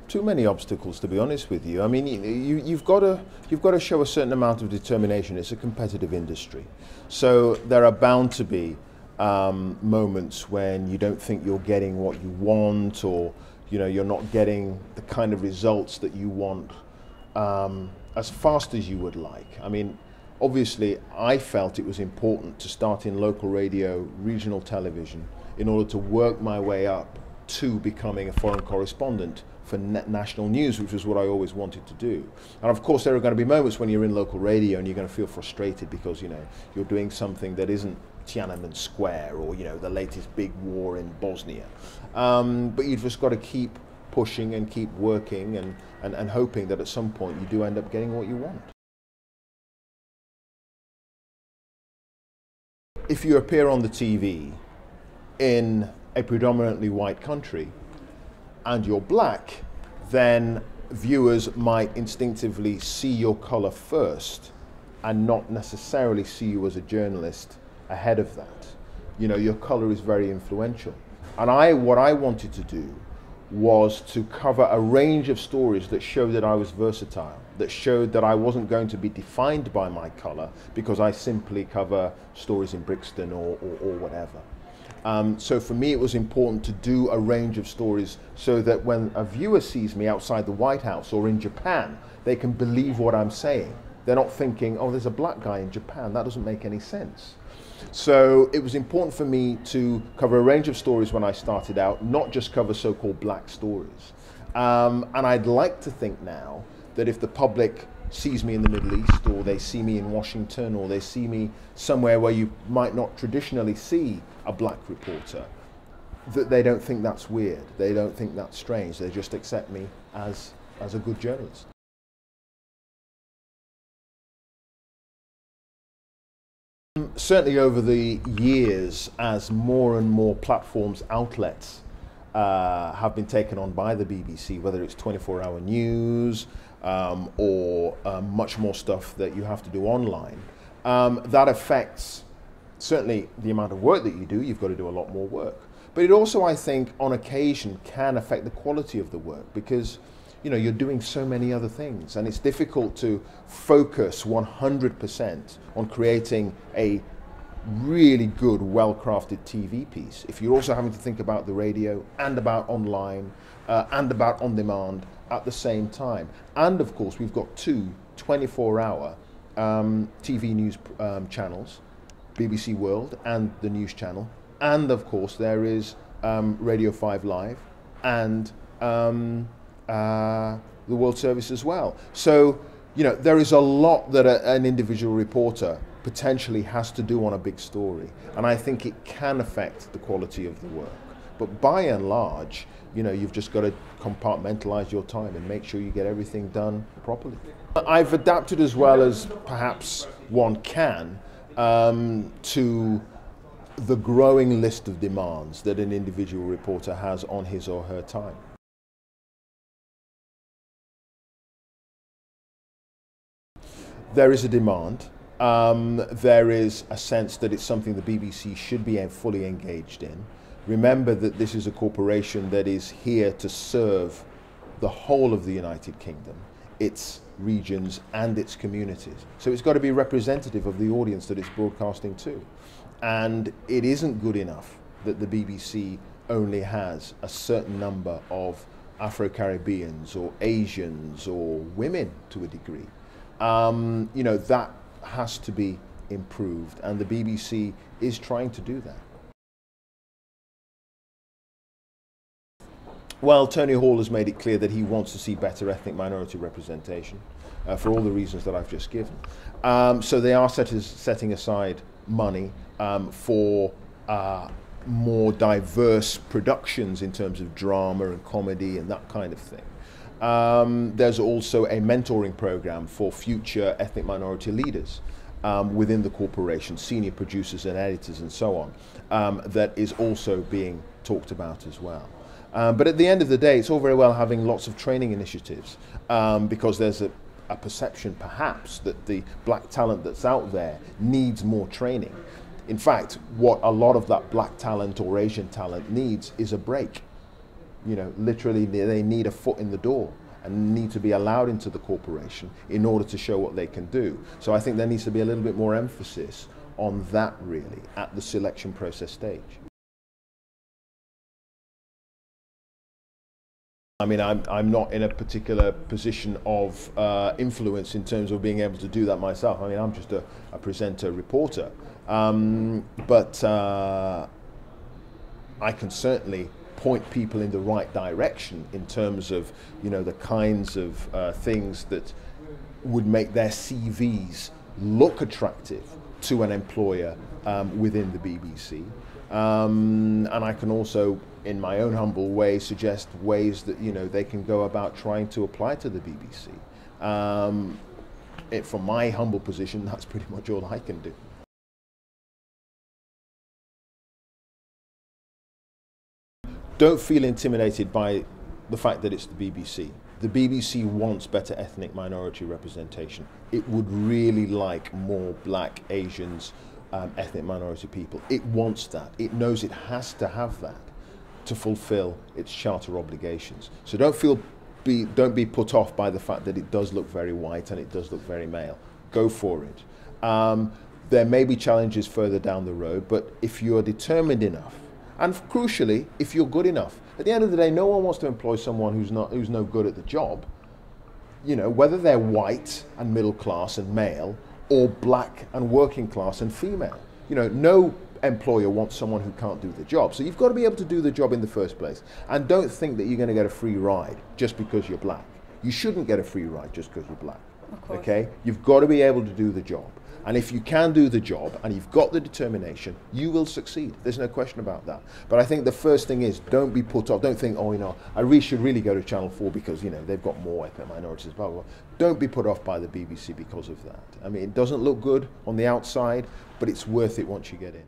too many obstacles, to be honest with you. I mean, you've got to show a certain amount of determination. It's a competitive industry, so there are bound to be moments when you don't think you're getting what you want, or you're not getting the kind of results that you want as fast as you would like. I mean, obviously, I felt it was important to start in local radio, regional television, in order to work my way up to becoming a foreign correspondent for national news, which was what I always wanted to do. And of course, there are going to be moments when you're in local radio and you're going to feel frustrated because you're doing something that isn't Tiananmen Square or the latest big war in Bosnia. But you've just got to keep pushing and keep working and hoping that at some point you do end up getting what you want. If you appear on the TV in a predominantly white country and you're black, then viewers might instinctively see your color first and not necessarily see you as a journalist ahead of that. Your color is very influential. And what I wanted to do was to cover a range of stories that showed that I was versatile, that showed that I wasn't going to be defined by my color because I simply cover stories in Brixton or whatever. So for me, it was important to do a range of stories so that when a viewer sees me outside the White House or in Japan, they can believe what I'm saying. They're not thinking, oh, there's a black guy in Japan. That doesn't make any sense. So it was important for me to cover a range of stories when I started out, not just cover so-called black stories. And I'd like to think now that if the public sees me in the Middle East, or they see me in Washington, or they see me somewhere where you might not traditionally see a black reporter, that they don't think that's weird, they don't think that's strange, they just accept me as a good journalist. Certainly over the years, as more and more platforms, outlets have been taken on by the BBC, whether it's 24-hour news or much more stuff that you have to do online, that affects certainly the amount of work that you do. You've got to do a lot more work. But it also, I think, on occasion can affect the quality of the work because you're doing so many other things, and it's difficult to focus 100% on creating a really good, well-crafted TV piece if you're also having to think about the radio and about online and about on-demand at the same time. And of course, we've got two 24-hour TV news channels, BBC World and the News Channel, and of course there is Radio 5 Live and the World Service as well. So, there is a lot that an individual reporter potentially has to do on a big story, and I think it can affect the quality of the work. But by and large, you've just got to compartmentalize your time and make sure you get everything done properly. I've adapted as well as perhaps one can to the growing list of demands that an individual reporter has on his or her time. There is a demand. There is a sense that it's something the BBC should be fully engaged in. Remember that this is a corporation that is here to serve the whole of the United Kingdom, its regions and its communities. So it's got to be representative of the audience that it's broadcasting to. And it isn't good enough that the BBC only has a certain number of Afro-Caribbeans or Asians or women to a degree. That has to be improved, and the BBC is trying to do that. Well, Tony Hall has made it clear that he wants to see better ethnic minority representation for all the reasons that I've just given. So they are setting aside money for more diverse productions in terms of drama and comedy and that kind of thing. There's also a mentoring program for future ethnic minority leaders within the corporation, senior producers and editors and so on, that is also being talked about as well. But at the end of the day, it's all very well having lots of training initiatives because there's a perception perhaps that the black talent that's out there needs more training. In fact, what a lot of that black talent or Asian talent needs is a break. You know, literally they need a foot in the door and need to be allowed into the corporation in order to show what they can do. So I think there needs to be a little bit more emphasis on that really at the selection process stage. I mean, I'm not in a particular position of influence in terms of being able to do that myself. I mean, I'm just a presenter, reporter. But I can certainly point people in the right direction in terms of, you know, the kinds of things that would make their CVs look attractive to an employer within the BBC. And I can also, in my own humble way, suggest ways that, you know, they can go about trying to apply to the BBC. From my humble position, that's pretty much all I can do. Don't feel intimidated by the fact that it's the BBC. The BBC wants better ethnic minority representation. It would really like more black, Asians, ethnic minority people. It wants that. It knows it has to have that to fulfill its charter obligations. So don't be put off by the fact that it does look very white and it does look very male. Go for it. There may be challenges further down the road, but if you are determined enough, and crucially, if you're good enough, at the end of the day, no one wants to employ someone who's no good at the job. You know, whether they're white and middle class and male, or black and working class and female. You know, no employer wants someone who can't do the job. So you've got to be able to do the job in the first place. And don't think that you're going to get a free ride just because you're black. You shouldn't get a free ride just because you're black. Okay? You've got to be able to do the job. And if you can do the job and you've got the determination, you will succeed. There's no question about that. But I think the first thing is, don't be put off. Don't think, oh, you know, I should really go to Channel 4 because, you know, they've got more ethnic minorities, blah, blah, blah. Don't be put off by the BBC because of that. I mean, it doesn't look good on the outside, but it's worth it once you get in.